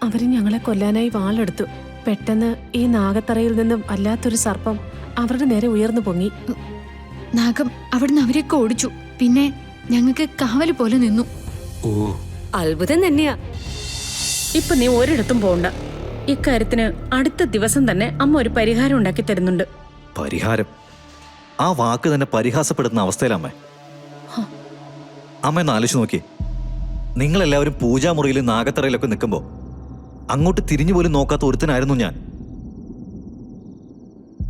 അവര് ഞങ്ങളെ കൊല്ലാനായി വാളെടുത്തു. പെട്ടെന്ന് ഈ നാഗത്തറയിൽ നിന്നും അല്ലാത്തൊരു സർപ്പം അവരുടെ നേരെ ഉയർന്നു പൊങ്ങി. നാഗം അവിടുന്ന് അവരെയൊക്കെ ഓടിച്ചു. പിന്നെ ഞങ്ങൾക്ക് കാവല് പോലെ നിന്നു. ഓ, അത്ഭുതം തന്നെയാ. ഇപ്പൊ നീ ഒരിടത്തും പോണ്ട. ഇക്കാര്യത്തിന് അടുത്ത ദിവസം തന്നെ അമ്മ ഒരു പരിഹാരം ഉണ്ടാക്കി തരുന്നുണ്ട്. പരിഹാരം? ആ വാക്ക് തന്നെ പരിഹാസപ്പെടുന്ന അവസ്ഥയിലമ്മേ. അമ്മ ഒന്ന് ആലോചിച്ച് നോക്കി. നിങ്ങളെല്ലാവരും പൂജാമുറിയിലും നാഗത്തറയിലൊക്കെ നിൽക്കുമ്പോൾ അങ്ങോട്ട് തിരിഞ്ഞു പോലും നോക്കാത്ത ഒരുത്തനായിരുന്നു ഞാൻ.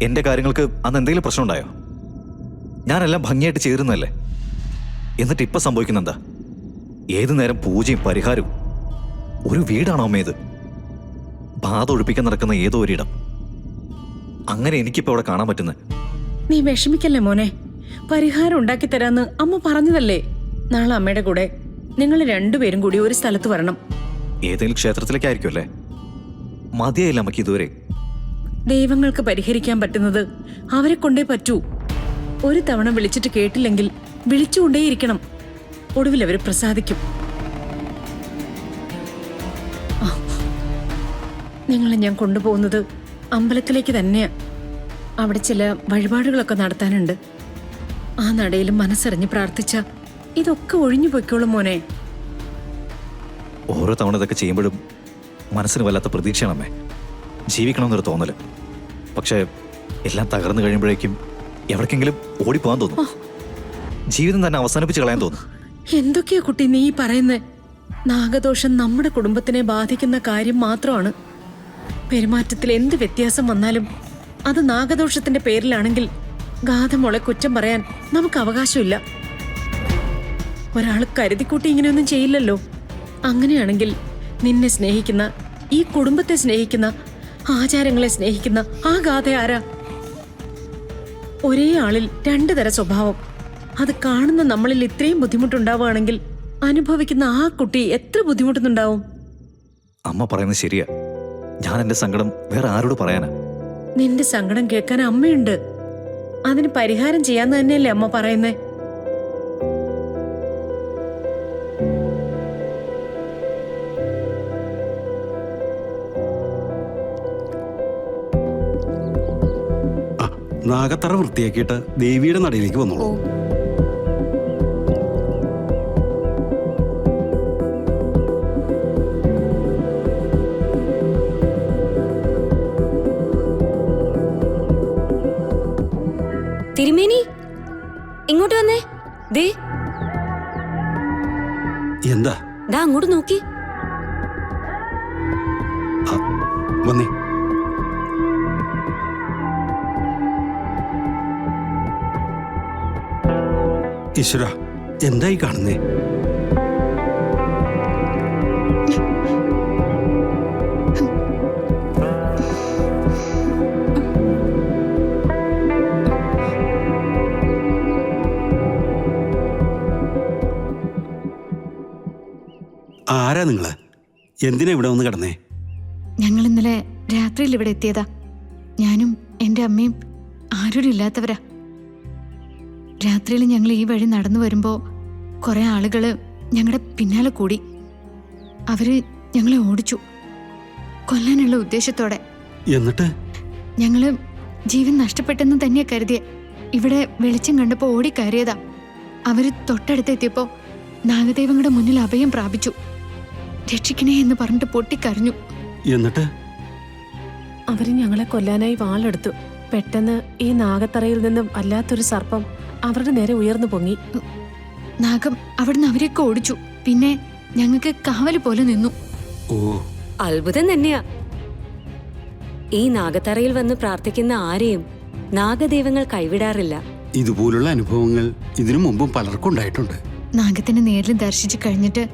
എന്റെ കാര്യങ്ങൾക്ക് അന്ന് എന്തെങ്കിലും പ്രശ്നം ഉണ്ടായോ? ഞാനെല്ലാം ഭംഗിയായിട്ട് ചേരുന്നല്ലേ. എന്നിട്ട് ഇപ്പൊ സംഭവിക്കുന്നെന്താ? ഏതു നേരം പൂജയും പരിഹാരവും. ഒരു വീടാണോ അമ്മ ഇത്? ബാധ ഒഴിപ്പിക്കാൻ നടക്കുന്ന ഏതോ ഒരിടം. അങ്ങനെ എനിക്കിപ്പോ അവിടെ കാണാൻ പറ്റുന്നത്. നീ വിഷമിക്കല്ലേ മോനെ. പരിഹാരം ഉണ്ടാക്കി തരാന്ന് അമ്മ പറഞ്ഞതല്ലേ. നാളെ അമ്മയുടെ കൂടെ നിങ്ങൾ രണ്ടുപേരും കൂടി ഒരു സ്ഥലത്ത് വരണം. ഏതെങ്കിലും ക്ഷേത്രത്തിലേക്കായിരിക്കും അല്ലേ? മതിയായില്ല അമ്മയ്ക്ക് ഇതുവരെ. ദൈവങ്ങൾക്ക് പരിഹരിക്കാൻ പറ്റുന്നത് അവരെ കൊണ്ടേ പറ്റൂ. ഒരു തവണ വിളിച്ചിട്ട് കേട്ടില്ലെങ്കിൽ വിളിച്ചുകൊണ്ടേയിരിക്കണം. ഒടുവിൽ അവര് പ്രസാദിക്കും. നിങ്ങളെ ഞാൻ കൊണ്ടുപോകുന്നത് അമ്പലത്തിലേക്ക് തന്നെയാ. അവിടെ ചില വഴിപാടുകളൊക്കെ നടത്താനുണ്ട്. ആ നടയിലും മനസ്സറിഞ്ഞ് പ്രാർത്ഥിച്ച ഇതൊക്കെ ഒഴിഞ്ഞു പൊയ്ക്കോളും മോനെ. ഓരോ തവണ ഇതൊക്കെ ചെയ്യുമ്പോഴും മനസ്സിന് വല്ലാത്ത പ്രതീക്ഷയാണമ്മേ. ജീവിക്കണമെന്നൊരു തോന്നല്. പക്ഷേ എല്ലാം തകർന്നു കഴിയുമ്പോഴേക്കും എവിടേക്കെങ്കിലും ഓടിപ്പോകാൻ തോന്നും. ജീവിതം തന്നെ അവസാനിപ്പിച്ച് കളയാൻ തോന്നും. എന്തൊക്കെയാ കുട്ടി നീ പറയുന്നേ? നാഗദോഷം നമ്മുടെ കുടുംബത്തിനെ ബാധിക്കുന്ന കാര്യം മാത്രമാണ്. പെരുമാറ്റത്തിൽ എന്ത് വ്യത്യാസം വന്നാലും അത് നാഗദോഷത്തിന്റെ പേരിലാണെങ്കിൽ ഗാഥമോളെ കുറ്റം പറയാൻ നമുക്ക് അവകാശമില്ല. ഒരാൾ കരുതിക്കൂട്ടി ഇങ്ങനെയൊന്നും ചെയ്യില്ലല്ലോ. അങ്ങനെയാണെങ്കിൽ നിന്നെ സ്നേഹിക്കുന്ന, ഈ കുടുംബത്തെ സ്നേഹിക്കുന്ന, ആചാരങ്ങളെ സ്നേഹിക്കുന്ന ആ ഗാഥ ആരാ? ഒരേ ആളിൽ രണ്ടു തര സ്വഭാവം. അത് കാണുന്ന നമ്മളിൽ ഇത്രയും ബുദ്ധിമുട്ടുണ്ടാവുകയാണെങ്കിൽ അനുഭവിക്കുന്ന ആ കുട്ടി എത്ര ബുദ്ധിമുട്ടുന്നുണ്ടാവും? അമ്മ പറയുന്നത് ശരിയാ. ഞാൻ എന്റെ സങ്കടം വേറെ ആരോട് പറയാനാ? നിന്റെ സങ്കടം കേൾക്കാൻ അമ്മയുണ്ട്. അതിന് പരിഹാരം ചെയ്യാന്ന് തന്നെയല്ലേ അമ്മ പറയുന്നേ? നാഗത്തറ വൃത്തിയാക്കിയിട്ട് ദേവിയുടെ നടയിലേക്ക് വന്നോളൂ. തിരുമേനി, ഇങ്ങോട്ട് വന്നേ. ദേ, എന്താ? ദാ അങ്ങോട്ട് നോക്കി. വന്നേ. ഈശ്വര, എന്തായി കാണുന്നേ? ആരാ നിങ്ങള്? എന്തിനാ ഇവിടെ വന്ന് കിടന്നേ? ഞങ്ങൾ ഇന്നലെ രാത്രിയിൽ ഇവിടെ എത്തിയതാ. ഞാനും എൻ്റെ അമ്മയും ആരും ഇല്ലാത്തവരാ. രാത്രിയിൽ ഞങ്ങൾ ഈ വഴി നടന്നു വരുമ്പോൾ കുറെ ആളുകള് ഞങ്ങളുടെ പിന്നാലെ കൂടി. അവര് ഞങ്ങളെ ഓടിച്ചു, കൊല്ലാനുള്ള ഉദ്ദേശത്തോടെ. എന്നിട്ട് ഞങ്ങള് ജീവൻ നഷ്ടപ്പെട്ടെന്ന് തന്നെയാ കരുതിയെ. ഇവിടെ വെളിച്ചം കണ്ടപ്പോ ഓടിക്കയറിയതാ. അവര് തൊട്ടടുത്തെത്തിയപ്പോ നാഗദേവങ്ങളുടെ മുന്നിൽ അഭയം പ്രാപിച്ചു. രക്ഷിക്കണേ എന്ന് പറഞ്ഞിട്ട് പൊട്ടിക്കരഞ്ഞു. എന്നിട്ട് അവര് ഞങ്ങളെ കൊല്ലാനായി വാളെടുത്തു. പെട്ടെന്ന് ഈ നാഗത്തറയിൽ നിന്നും അല്ലാത്തൊരു സർപ്പം അവരുടെ നേരെ ഉയർന്നു പൊങ്ങി. നാഗം അവിടുന്ന് അവരെയൊക്കെ ഓടിച്ചു. പിന്നെ ഞങ്ങൾക്ക് കാവല് പോലെ നിന്നു. ഓ, അത്ഭുതം തന്നെയാ. ഈ നാഗത്തറയിൽ വന്ന് പ്രാർത്ഥിക്കുന്ന ആരെയും നാഗദൈവങ്ങൾ കൈവിടാറില്ല. ഇതുപോലുള്ള അനുഭവങ്ങൾ ഇതിനു മുമ്പും പലർക്കും ഉണ്ടായിട്ടുണ്ട്. നാഗത്തിനെ നേരിൽ ദർശിച്ചു കഴിഞ്ഞിട്ട്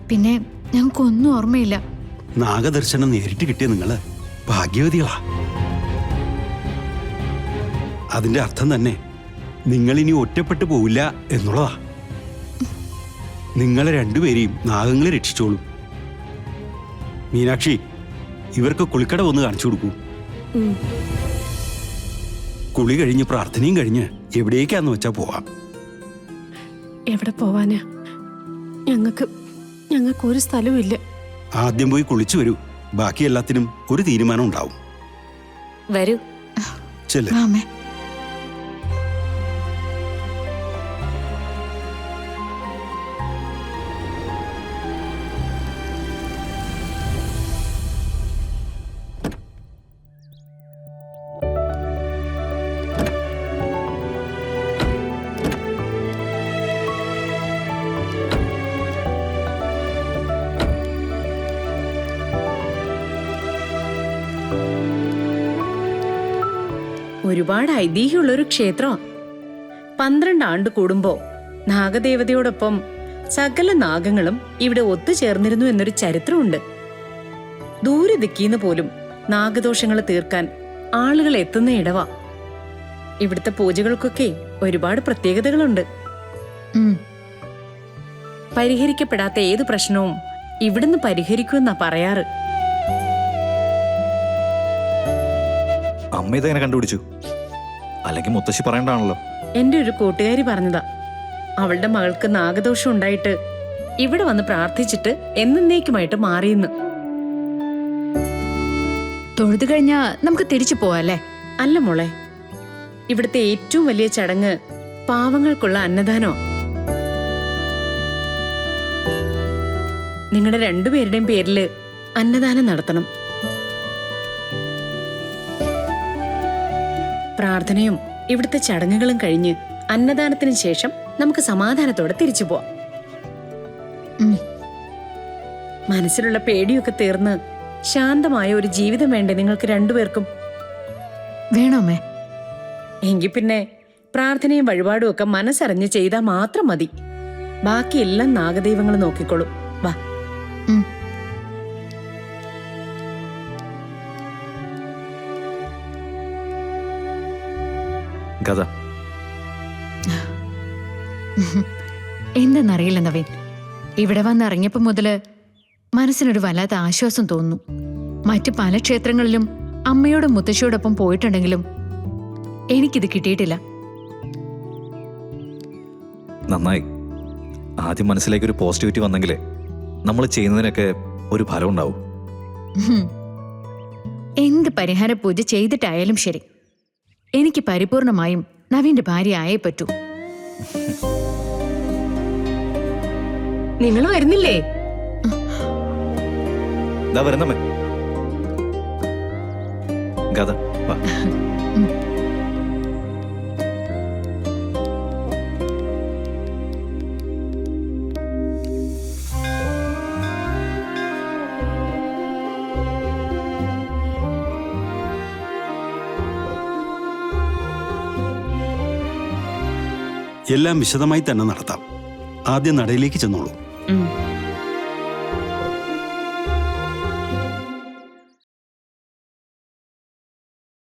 പിന്നെ ഞങ്ങൾക്കൊന്നും ഓർമ്മയില്ല. നാഗദർശനം നേരിട്ട് കിട്ടിയ നിങ്ങള് ഭാഗ്യവതികളാ. അതിന്റെ അർത്ഥം തന്നെ നിങ്ങൾ ഇനി ഒറ്റപ്പെട്ടു പോവില്ല എന്നുള്ളതാ. നിങ്ങളെ രണ്ടുപേരെയും നാഗങ്ങളെ രക്ഷിച്ചോളൂ. മീനാക്ഷി, ഇവർക്ക് കുളിക്കട ഒന്ന് കാണിച്ചു കൊടുക്കൂ. കുളി കഴിഞ്ഞ് പ്രാർത്ഥനയും കഴിഞ്ഞ് എവിടേക്കാന്ന് വെച്ചാ പോവാം. എവിടെ പോവാനാ? ഞങ്ങൾക്ക് ഒരു സ്ഥലവും ഇല്ല. ആദ്യം പോയി കുളിച്ചു വരൂ, ബാക്കി എല്ലാത്തിനും ഒരു തീരുമാനം ഉണ്ടാവും. വരൂ. ചെല്ല്. വാ അമ്മേ. ഒരുപാട് ഐതിഹ്യമുള്ളൊരു ക്ഷേത്രം. 12 ആണ്ട് കൂടുമ്പോ നാഗദേവതയോടൊപ്പം സകല നാഗങ്ങളും ഇവിടെ ഒത്തുചേർന്നിരുന്നു എന്നൊരു ചരിത്രമുണ്ട്. ദൂരെ ദിക്കീന്ന് പോലും നാഗദോഷങ്ങൾ തീർക്കാൻ ആളുകൾ എത്തുന്ന ഇടവാ. ഇവിടുത്തെ പൂജകൾക്കൊക്കെ ഒരുപാട് പ്രത്യേകതകളുണ്ട്. ഉം. പരിഹരിക്കപ്പെടാത്ത ഏത് പ്രശ്നവും ഇവിടുന്ന് പരിഹരിക്കുമെന്നാ പറയാറ്. അമ്മ ഇതെങ്ങനെ കണ്ടുപിടിച്ചു? അല്ലെങ്കിൽ മുത്തശ്ശി പറയണ്ടാണല്ലോ. എന്റെ ഒരു കൂട്ടുകാരി പറഞ്ഞതാ. അവളുടെ മകൾക്ക് നാഗദോഷം ഉണ്ടായിട്ട് ഇവിടെ വന്ന് പ്രാർത്ഥിച്ചിട്ട് എന്നേക്കുമായിട്ട് മാറിയെന്ന്. തൊഴുതു കഴിഞ്ഞാ നമുക്ക് തിരിച്ചു പോവാല്ലേ? അല്ല മോളെ, ഇവിടുത്തെ ഏറ്റവും വലിയ ചടങ്ങ് പാവങ്ങൾക്കുള്ള അന്നദാനോ. നിങ്ങളുടെ രണ്ടുപേരുടെയും പേരില് അന്നദാനം നടത്തണം. പ്രാർത്ഥനയും ഇവിടുത്തെ ചടങ്ങുകളും കഴിഞ്ഞ് അന്നദാനത്തിന് ശേഷം നമുക്ക് സമാധാനത്തോടെ തിരിച്ചു പോവാം. ഉം. മനസ്സിലുള്ള പേടിയൊക്കെ തീർന്ന് ശാന്തമായ ഒരു ജീവിതം വേണ്ടേ നിങ്ങൾക്ക് രണ്ടുപേർക്കും? വേണോ അമ്മേ? എങ്കിൽ പിന്നെ പ്രാർത്ഥനയും വഴിപാടും ഒക്കെ മനസ്സറിഞ്ഞ് ചെയ്താൽ മാത്രം മതി. ബാക്കിയെല്ലാം നാഗദൈവങ്ങൾ നോക്കിക്കോളും. വാ. ഉം. ഗദ, എന്തെന്നറിയില്ല നവീൻ. ഇവിടെ വന്നിറങ്ങിയപ്പോ മുതല് മനസ്സിനൊരു വല്ലാത്ത ആശ്വാസം തോന്നുന്നു. മറ്റു പല ക്ഷേത്രങ്ങളിലും അമ്മയോടും മുത്തശ്ശിയോടൊപ്പം പോയിട്ടുണ്ടെങ്കിലും എനിക്കിത് കിട്ടിയിട്ടില്ല. നന്നായി. ആദ്യം മനസ്സിലേക്ക് ഒരു പോസിറ്റിവിറ്റി വന്നെങ്കിലേ നമ്മൾ ചെയ്യുന്നതിനൊക്കെ ഒരു ഫലം ഉണ്ടാവും. ഹും. എന്ത് പരിഹാര പൂജ ചെയ്തിട്ടായാലും ശരി, എനിക്ക് പരിപൂർണമായും നവീന്റെ ഭാര്യ ആയേ പറ്റൂ. നിങ്ങൾ വരുന്നില്ലേ? ഇതാ വരുന്നമ്മേ. ഗദ, വാ. എല്ലാം വിശദമായി തന്നെ നടത്താം. ആദ്യം നടയിലേക്ക് ചെന്നോളൂ. ഉം.